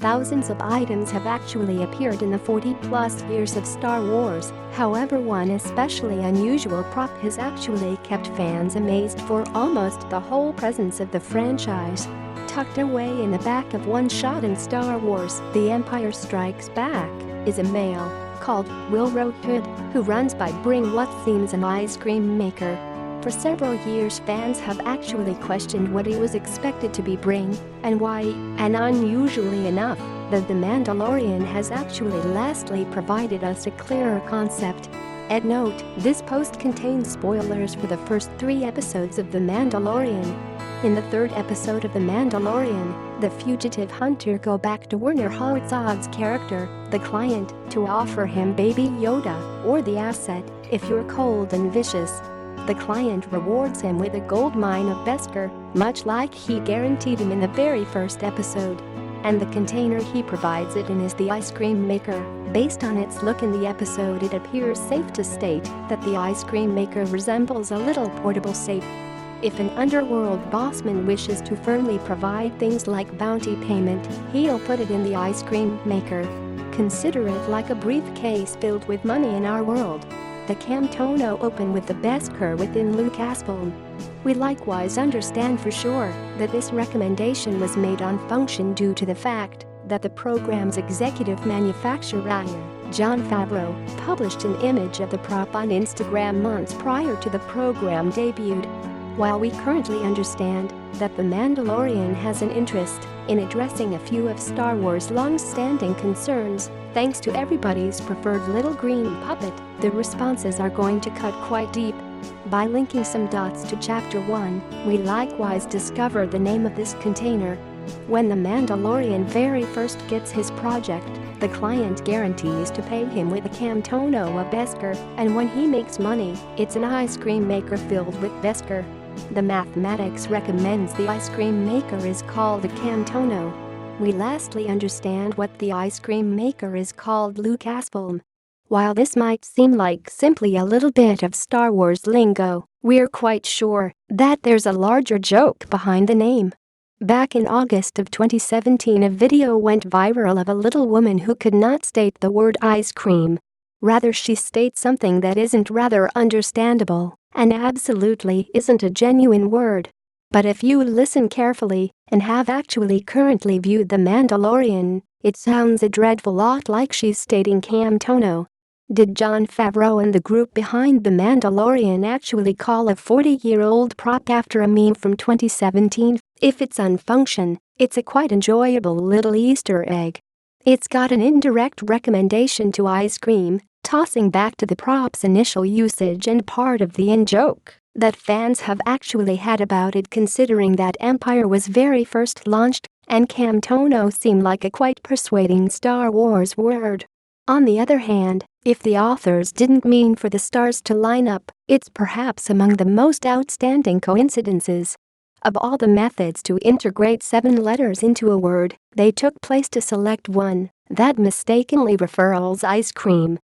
Thousands of items have actually appeared in the 40-plus years of Star Wars, however one especially unusual prop has actually kept fans amazed for almost the whole presence of the franchise. Tucked away in the back of one shot in Star Wars The Empire Strikes Back is a male called Willrow Hood, who runs by Bring what seems an ice cream maker. For several years fans have actually questioned what he was expected to be Bring and why, and unusually enough, The Mandalorian has actually lastly provided us a clearer concept. At note, this post contains spoilers for the first 3 episodes of The Mandalorian. In the 3rd episode of The Mandalorian, the fugitive hunter go back to Werner Herzog's character, the client, to offer him Baby Yoda, or the asset, if you're cold and vicious. The client rewards him with a gold mine of beskar, much like he guaranteed him in the very first episode. And the container he provides it in is the ice cream maker. Based on its look in the episode, it appears safe to state that the ice cream maker resembles a little portable safe. If an underworld bossman wishes to firmly provide things like bounty payment, he'll put it in the ice cream maker. Consider it like a briefcase filled with money in our world. The Camtono open with the beskar within Lucasfilm. We likewise understand for sure that this recommendation was made on function due to the fact that the program's executive manufacturer, Jon Favreau, published an image of the prop on Instagram months prior to the program debuted. While we currently understand that The Mandalorian has an interest in addressing a few of Star Wars' long-standing concerns, thanks to everybody's preferred little green puppet, the responses are going to cut quite deep. By linking some dots to Chapter 1, we likewise discover the name of this container. When The Mandalorian very first gets his project, the client guarantees to pay him with a Camtono of beskar, and when he makes money, it's an ice cream maker filled with beskar. The mathematics recommends the ice cream maker is called a Camtono. We lastly understand what the ice cream maker is called Lucasfilm. While this might seem like simply a little bit of Star Wars lingo, we're quite sure that there's a larger joke behind the name. Back in August of 2017, a video went viral of a little woman who could not state the word ice cream. Rather, she states something that isn't rather understandable and absolutely isn't a genuine word. But if you listen carefully and have actually currently viewed The Mandalorian, it sounds a dreadful lot like she's stating Camtono. Did Jon Favreau and the group behind The Mandalorian actually call a 40-year-old prop after a meme from 2017? If it's on function, it's a quite enjoyable little Easter egg. It's got an indirect recommendation to ice cream, tossing back to the prop's initial usage and part of the in-joke that fans have actually had about it, considering that Empire was very first launched and Camtono seemed like a quite persuading Star Wars word. On the other hand, if the authors didn't mean for the stars to line up, it's perhaps among the most outstanding coincidences. Of all the methods to integrate 7 letters into a word, they took place to select one that mistakenly referrals ice cream